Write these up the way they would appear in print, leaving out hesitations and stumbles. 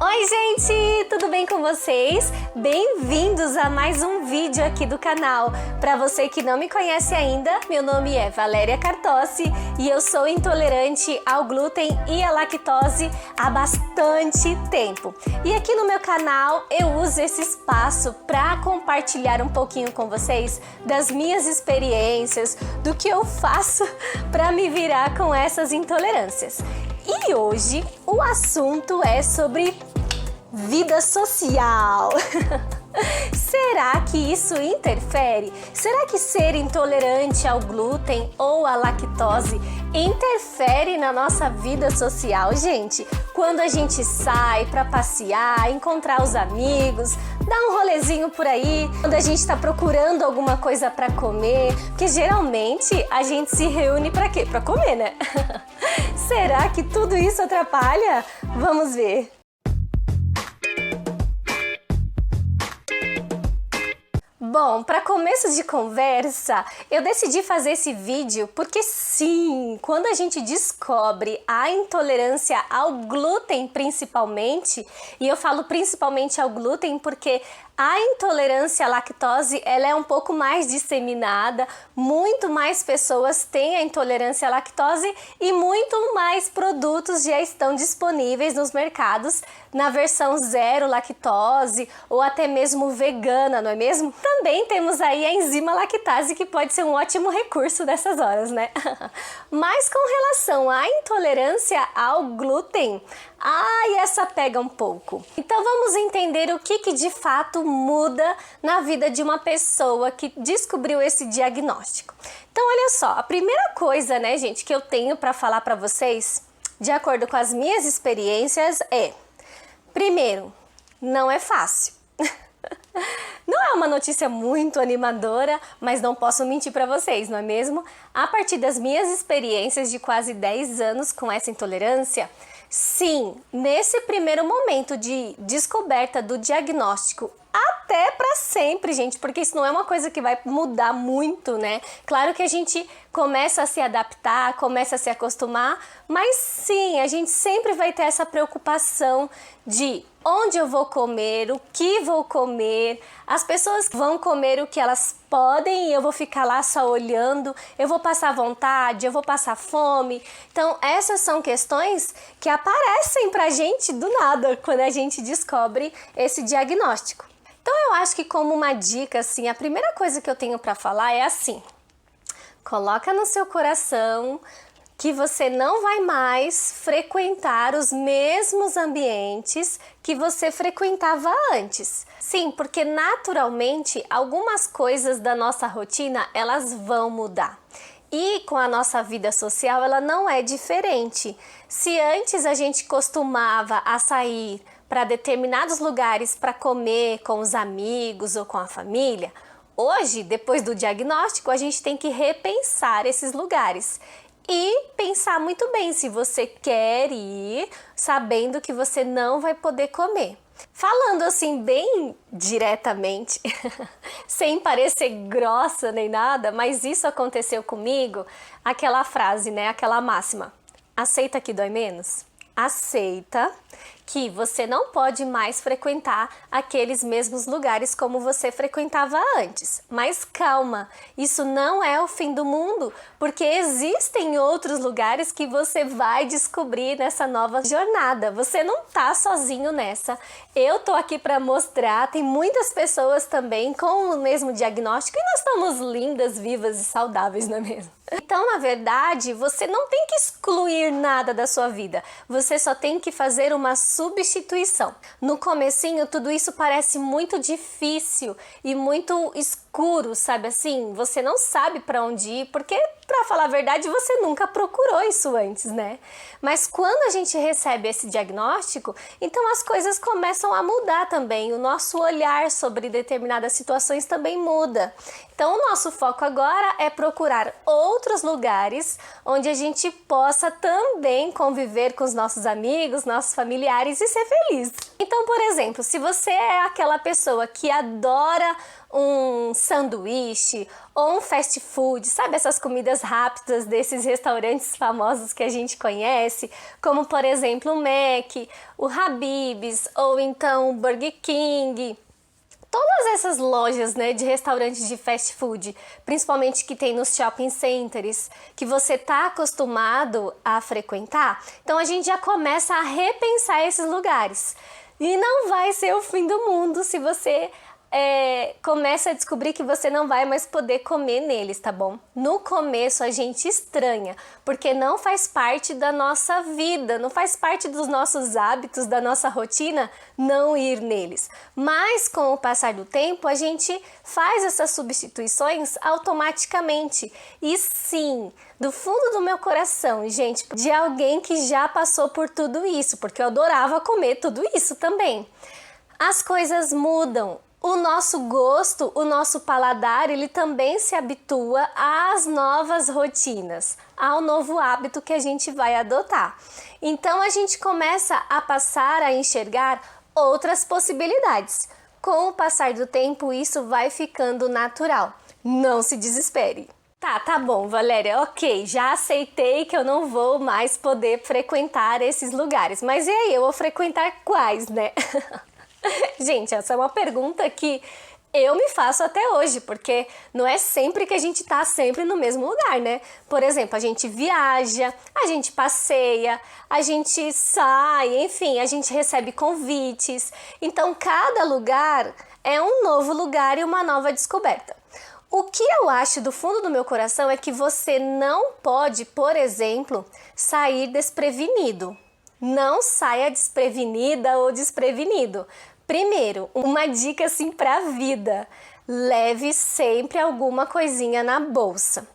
Oi gente, tudo bem com vocês? Bem-vindos a mais um vídeo aqui do canal. Para você que não me conhece ainda, meu nome é Valéria Cartossi e eu sou intolerante ao glúten e à lactose há bastante tempo. E aqui no meu canal eu uso esse espaço para compartilhar um pouquinho com vocês das minhas experiências, do que eu faço para me virar com essas intolerâncias. E hoje o assunto é sobre vida social. Será que isso interfere? Será que ser intolerante ao glúten ou à lactose interfere na nossa vida social, gente? Quando a gente sai para passear, encontrar os amigos, dar um rolezinho por aí, quando a gente está procurando alguma coisa para comer, porque geralmente a gente se reúne para quê? Para comer, né? Será que tudo isso atrapalha? Vamos ver. Bom, para começo de conversa, eu decidi fazer esse vídeo porque sim, quando a gente descobre a intolerância ao glúten principalmente, e eu falo principalmente ao glúten porque a intolerância à lactose ela é um pouco mais disseminada, muito mais pessoas têm a intolerância à lactose e muito mais produtos já estão disponíveis nos mercados na versão zero lactose ou até mesmo vegana, não é mesmo? Também temos aí a enzima lactase que pode ser um ótimo recurso nessas horas, né? Mas com relação à intolerância ao glúten, essa pega um pouco. Então vamos entender o que de fato muda na vida de uma pessoa que descobriu esse diagnóstico. Então olha só, a primeira coisa, né, gente, que eu tenho para falar para vocês, de acordo com as minhas experiências, primeiro, não é fácil. Não é uma notícia muito animadora, mas não posso mentir para vocês, não é mesmo? A partir das minhas experiências de quase 10 anos com essa intolerância, sim, nesse primeiro momento de descoberta do diagnóstico, até para sempre, gente, porque isso não é uma coisa que vai mudar muito, né? Claro que a gente começa a se adaptar, começa a se acostumar, mas sim, a gente sempre vai ter essa preocupação de onde eu vou comer, o que vou comer, as pessoas vão comer o que elas podem e eu vou ficar lá só olhando, eu vou passar vontade, eu vou passar fome. Então essas são questões que aparecem pra gente do nada quando a gente descobre esse diagnóstico. Então eu acho que como uma dica, assim, a primeira coisa que eu tenho para falar é assim: coloca no seu coração que você não vai mais frequentar os mesmos ambientes que você frequentava antes. Sim, porque naturalmente algumas coisas da nossa rotina, elas vão mudar. E com a nossa vida social, ela não é diferente. Se antes a gente costumava a sair para determinados lugares para comer com os amigos ou com a família, hoje, depois do diagnóstico, a gente tem que repensar esses lugares e pensar muito bem se você quer ir sabendo que você não vai poder comer. Falando assim bem diretamente, sem parecer grossa nem nada, mas isso aconteceu comigo, aquela frase, né, aquela máxima: aceita que dói menos? Aceita que você não pode mais frequentar aqueles mesmos lugares como você frequentava antes. Mas calma, isso não é o fim do mundo, porque existem outros lugares que você vai descobrir nessa nova jornada. Você não tá sozinho nessa. Eu tô aqui para mostrar, tem muitas pessoas também com o mesmo diagnóstico e nós estamos lindas, vivas e saudáveis, não é mesmo? Então, na verdade, você não tem que excluir nada da sua vida. Você só tem que fazer uma substituição. No comecinho, tudo isso parece muito difícil e muito escuro, sabe assim? Você não sabe para onde ir, porque, para falar a verdade, você nunca procurou isso antes, né? Mas quando a gente recebe esse diagnóstico, então as coisas começam a mudar também. O nosso olhar sobre determinadas situações também muda. Então, o nosso foco agora é procurar outros lugares onde a gente possa também conviver com os nossos amigos, nossos familiares e ser feliz. Então, por exemplo, se você é aquela pessoa que adora um sanduíche ou um fast food, sabe essas comidas rápidas desses restaurantes famosos que a gente conhece, como por exemplo o Mac, o Habib's ou então o Burger King. Todas essas lojas, né, de restaurantes de fast food, principalmente que tem nos shopping centers, que você tá acostumado a frequentar, então a gente já começa a repensar esses lugares. E não vai ser o fim do mundo se você começa a descobrir que você não vai mais poder comer neles, tá bom? No começo a gente estranha, porque não faz parte da nossa vida, não faz parte dos nossos hábitos, da nossa rotina não ir neles. Mas com o passar do tempo a gente faz essas substituições automaticamente. E sim, do fundo do meu coração, gente, de alguém que já passou por tudo isso, porque eu adorava comer tudo isso também. As coisas mudam. O nosso gosto, o nosso paladar, ele também se habitua às novas rotinas, ao novo hábito que a gente vai adotar. Então a gente começa a passar a enxergar outras possibilidades. Com o passar do tempo, isso vai ficando natural. Não se desespere. Tá bom, Valéria, ok, já aceitei que eu não vou mais poder frequentar esses lugares. Mas e aí, eu vou frequentar quais, né? Gente, essa é uma pergunta que eu me faço até hoje, porque não é sempre que a gente tá sempre no mesmo lugar, né? Por exemplo, a gente viaja, a gente passeia, a gente sai, enfim, a gente recebe convites. Então, cada lugar é um novo lugar e uma nova descoberta. O que eu acho do fundo do meu coração é que você não pode, por exemplo, sair desprevenido. Não saia desprevenida ou desprevenido. Primeiro, uma dica assim pra vida: leve sempre alguma coisinha na bolsa.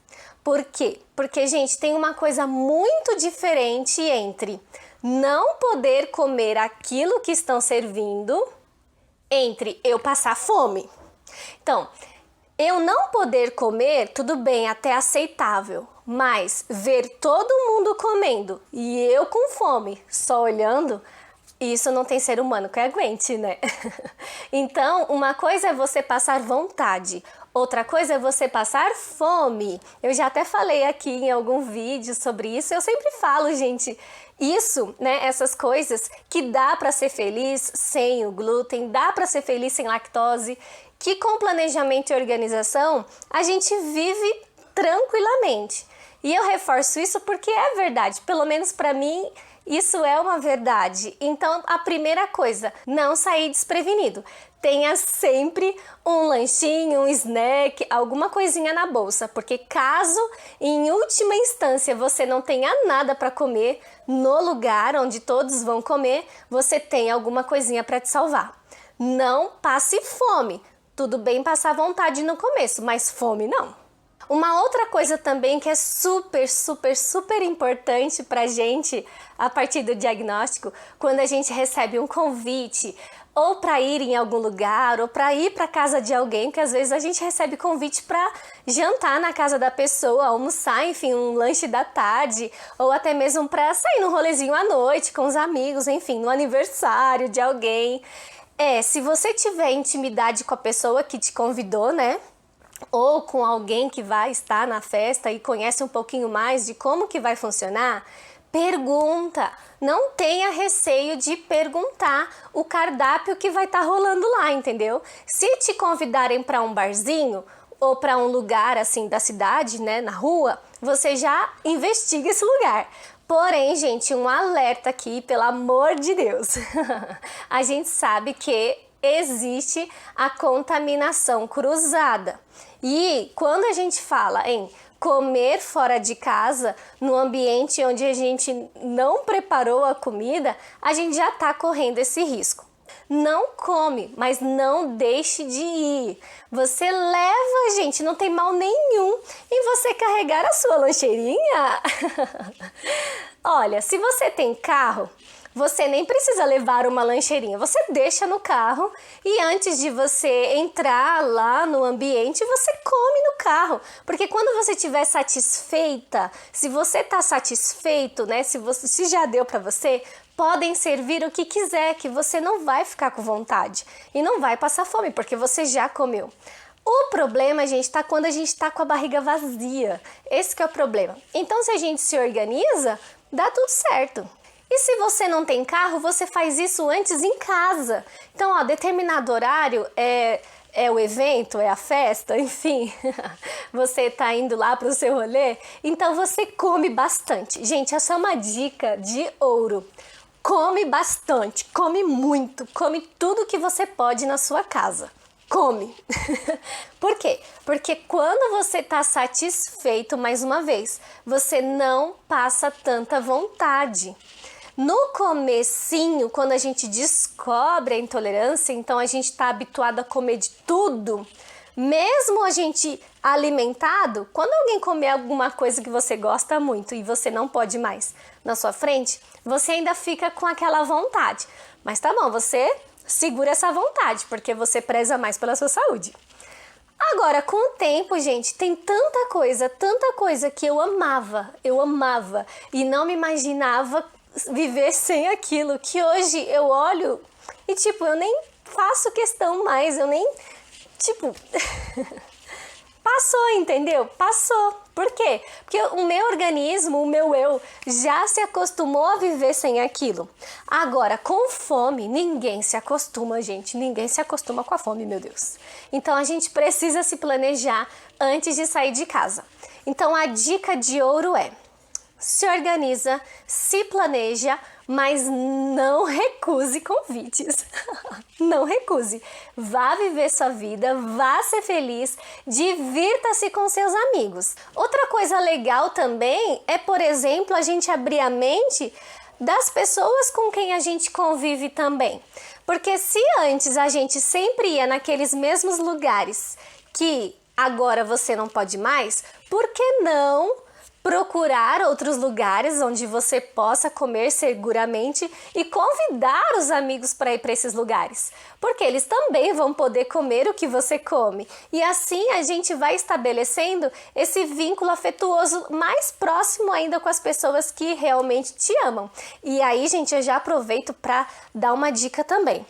Por quê? Porque, gente, tem uma coisa muito diferente entre não poder comer aquilo que estão servindo, entre eu passar fome. Então, eu não poder comer, tudo bem, até aceitável, mas ver todo mundo comendo e eu com fome, só olhando, isso não tem ser humano que aguente, né? Então, uma coisa é você passar vontade, outra coisa é você passar fome. Eu já até falei aqui em algum vídeo sobre isso, eu sempre falo, gente, isso, né, essas coisas que dá para ser feliz sem o glúten, dá para ser feliz sem lactose, que com planejamento e organização a gente vive tranquilamente. E eu reforço isso porque é verdade, pelo menos para mim isso é uma verdade. Então a primeira coisa, não sair desprevenido. Tenha sempre um lanchinho, um snack, alguma coisinha na bolsa, porque caso em última instância você não tenha nada para comer no lugar onde todos vão comer, você tem alguma coisinha para te salvar. Não passe fome. Tudo bem passar vontade no começo, mas fome não. Uma outra coisa também que é super importante pra gente a partir do diagnóstico, quando a gente recebe um convite ou para ir em algum lugar ou para ir para casa de alguém, que às vezes a gente recebe convite para jantar na casa da pessoa, almoçar, enfim, um lanche da tarde, ou até mesmo para sair num rolezinho à noite com os amigos, enfim, no aniversário de alguém. Se você tiver intimidade com a pessoa que te convidou, né? Ou com alguém que vai estar na festa e conhece um pouquinho mais de como que vai funcionar, pergunta. Não tenha receio de perguntar o cardápio que vai estar rolando lá, entendeu? Se te convidarem para um barzinho ou para um lugar assim da cidade, né, na rua, você já investiga esse lugar. Porém, gente, um alerta aqui, pelo amor de Deus. A gente sabe que existe a contaminação cruzada. E quando a gente fala em comer fora de casa, no ambiente onde a gente não preparou a comida, a gente já está correndo esse risco. Não come, mas não deixe de ir. Você leva, gente, não tem mal nenhum em você carregar a sua lancheirinha. Olha, se você tem carro, você nem precisa levar uma lancheirinha, você deixa no carro e antes de você entrar lá no ambiente, você come no carro. Porque quando você estiver satisfeita, se você está satisfeito, né, se já deu para você, podem servir o que quiser, que você não vai ficar com vontade e não vai passar fome, porque você já comeu. O problema, gente, tá quando a gente tá com a barriga vazia. Esse que é o problema. Então, se a gente se organiza, dá tudo certo. E se você não tem carro, você faz isso antes em casa. Então, ó, determinado horário é o evento, é a festa, enfim, você tá indo lá pro seu rolê, então você come bastante. Gente, essa é uma dica de ouro. Come bastante, come muito, come tudo que você pode na sua casa. Come. Por quê? Porque quando você tá satisfeito, mais uma vez, você não passa tanta vontade. No comecinho, quando a gente descobre a intolerância, então a gente está habituado a comer de tudo, mesmo a gente alimentado, quando alguém comer alguma coisa que você gosta muito e você não pode mais na sua frente, você ainda fica com aquela vontade. Mas tá bom, você segura essa vontade, porque você preza mais pela sua saúde. Agora, com o tempo, gente, tem tanta coisa que eu amava e não me imaginava viver sem aquilo, que hoje eu olho e tipo, eu nem faço questão mais, eu nem, tipo, passou, entendeu? Passou. Por quê? Porque o meu organismo, o meu eu, já se acostumou a viver sem aquilo. Agora, com fome, ninguém se acostuma, gente. Ninguém se acostuma com a fome, meu Deus. Então, a gente precisa se planejar antes de sair de casa. Então, a dica de ouro é: se organiza, se planeja, mas não recuse convites. Não recuse. Vá viver sua vida, vá ser feliz, divirta-se com seus amigos. Outra coisa legal também é, por exemplo, a gente abrir a mente das pessoas com quem a gente convive também. Porque se antes a gente sempre ia naqueles mesmos lugares que agora você não pode mais, por que não procurar outros lugares onde você possa comer seguramente e convidar os amigos para ir para esses lugares? Porque eles também vão poder comer o que você come. E assim a gente vai estabelecendo esse vínculo afetuoso mais próximo ainda com as pessoas que realmente te amam. E aí, gente, eu já aproveito para dar uma dica também.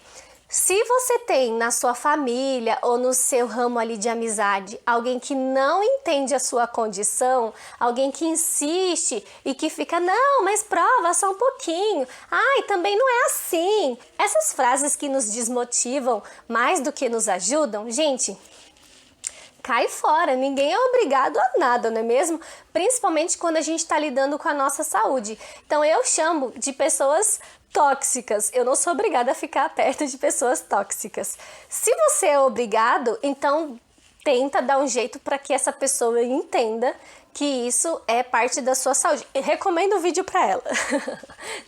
Se você tem na sua família ou no seu ramo ali de amizade alguém que não entende a sua condição, alguém que insiste e que fica, não, mas prova só um pouquinho, ai, também não é assim. Essas frases que nos desmotivam mais do que nos ajudam, gente, cai fora, ninguém é obrigado a nada, não é mesmo? Principalmente quando a gente está lidando com a nossa saúde. Então eu chamo de pessoas tóxicas. Eu não sou obrigada a ficar perto de pessoas tóxicas. Se você é obrigado, então tenta dar um jeito para que essa pessoa entenda que isso é parte da sua saúde. Eu recomendo o vídeo para ela,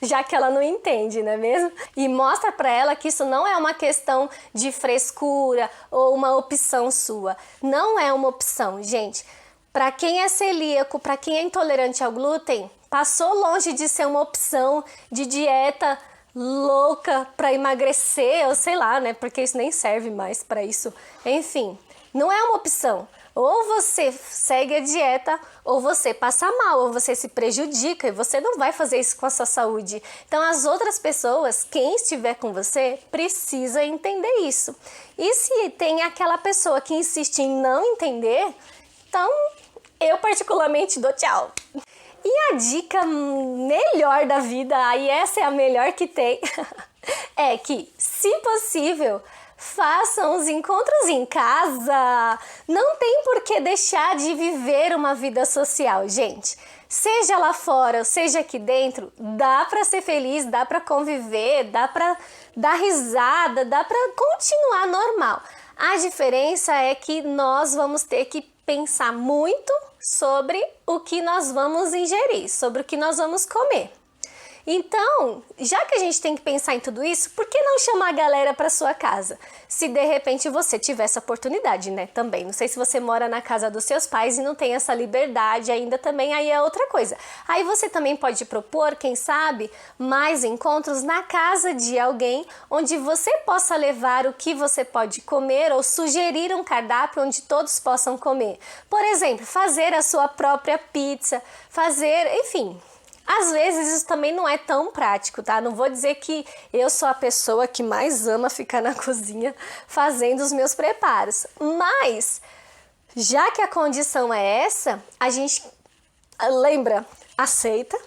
já que ela não entende, não é mesmo? E mostra para ela que isso não é uma questão de frescura ou uma opção sua. Não é uma opção, gente. Para quem é celíaco, para quem é intolerante ao glúten, passou longe de ser uma opção de dieta louca para emagrecer, ou sei lá, né? Porque isso nem serve mais para isso. Enfim, não é uma opção. Ou você segue a dieta, ou você passa mal, ou você se prejudica, e você não vai fazer isso com a sua saúde. Então, as outras pessoas, quem estiver com você, precisa entender isso. E se tem aquela pessoa que insiste em não entender, então eu particularmente dou tchau. E a dica melhor da vida, aí essa é a melhor que tem, é que, se possível, façam os encontros em casa. Não tem por que deixar de viver uma vida social, gente. Seja lá fora, ou seja aqui dentro, dá para ser feliz, dá para conviver, dá para dar risada, dá para continuar normal. A diferença é que nós vamos ter que pensar muito sobre o que nós vamos ingerir, sobre o que nós vamos comer. Então, já que a gente tem que pensar em tudo isso, por que não chamar a galera para sua casa? Se de repente você tiver essa oportunidade, né? Também. Não sei se você mora na casa dos seus pais e não tem essa liberdade ainda também, aí é outra coisa. Aí você também pode propor, quem sabe, mais encontros na casa de alguém onde você possa levar o que você pode comer ou sugerir um cardápio onde todos possam comer. Por exemplo, fazer a sua própria pizza, fazer, enfim, Às vezes isso também não é tão prático, tá? Não vou dizer que eu sou a pessoa que mais ama ficar na cozinha fazendo os meus preparos, mas já que a condição é essa, a gente lembra, aceita,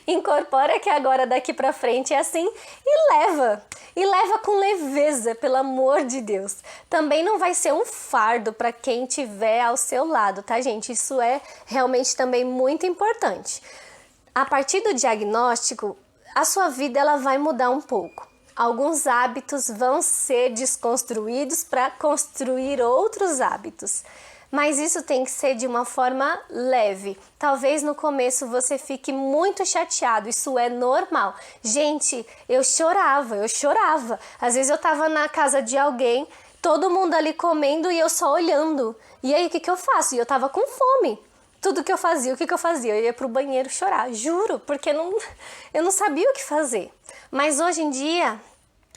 incorpora que agora daqui pra frente é assim e leva com leveza, pelo amor de Deus. Também não vai ser um fardo para quem tiver ao seu lado, tá, gente? Isso é realmente também muito importante. A partir do diagnóstico, a sua vida ela vai mudar um pouco. Alguns hábitos vão ser desconstruídos para construir outros hábitos. Mas isso tem que ser de uma forma leve. Talvez no começo você fique muito chateado, isso é normal. Gente, eu chorava. Às vezes eu tava na casa de alguém, todo mundo ali comendo e eu só olhando. E aí o que eu faço? E eu tava com fome. Tudo que eu fazia, o que eu fazia? Eu ia pro banheiro chorar, juro, porque eu não sabia o que fazer. Mas hoje em dia,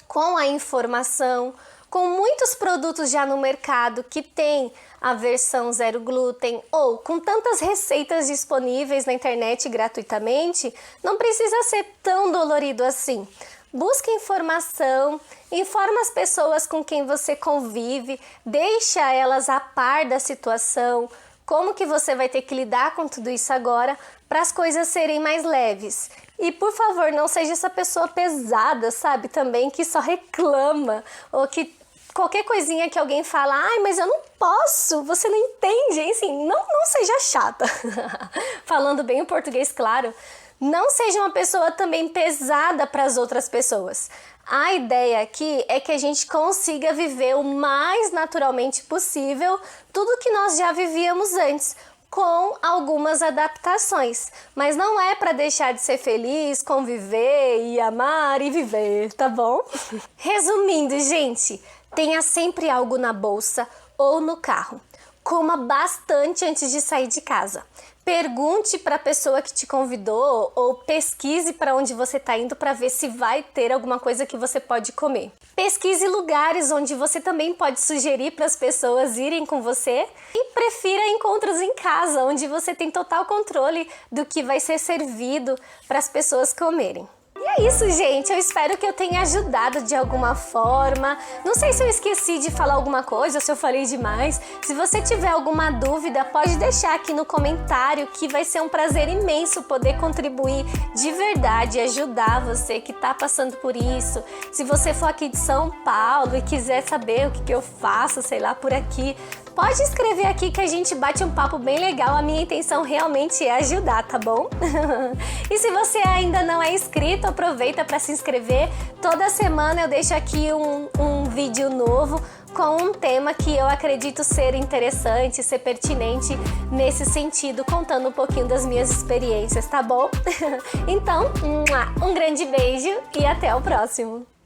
com a informação, com muitos produtos já no mercado que tem a versão zero glúten ou com tantas receitas disponíveis na internet gratuitamente, não precisa ser tão dolorido assim. Busque informação, informa as pessoas com quem você convive, deixa elas a par da situação, como que você vai ter que lidar com tudo isso agora para as coisas serem mais leves. E por favor, não seja essa pessoa pesada, sabe, também que só reclama ou que qualquer coisinha que alguém fala, ai, mas eu não posso, você não entende, assim, não seja chata. Falando bem o português, claro, não seja uma pessoa também pesada para as outras pessoas. A ideia aqui é que a gente consiga viver o mais naturalmente possível tudo que nós já vivíamos antes, com algumas adaptações, mas não é para deixar de ser feliz, conviver e amar e viver, tá bom? Resumindo, gente, tenha sempre algo na bolsa ou no carro. Coma bastante antes de sair de casa. Pergunte para a pessoa que te convidou ou pesquise para onde você está indo para ver se vai ter alguma coisa que você pode comer. Pesquise lugares onde você também pode sugerir para as pessoas irem com você e prefira encontros em casa, onde você tem total controle do que vai ser servido para as pessoas comerem. E é isso, gente. Eu espero que eu tenha ajudado de alguma forma. Não sei se eu esqueci de falar alguma coisa ou se eu falei demais. Se você tiver alguma dúvida, pode deixar aqui no comentário, que vai ser um prazer imenso poder contribuir de verdade e ajudar você que está passando por isso. Se você for aqui de São Paulo e quiser saber o que eu faço, sei lá, por aqui, pode escrever aqui que a gente bate um papo bem legal. A minha intenção realmente é ajudar, tá bom? E se você ainda não é inscrito, aproveita para se inscrever. Toda semana eu deixo aqui um vídeo novo com um tema que eu acredito ser interessante, ser pertinente nesse sentido, contando um pouquinho das minhas experiências, tá bom? Então, um grande beijo e até o próximo!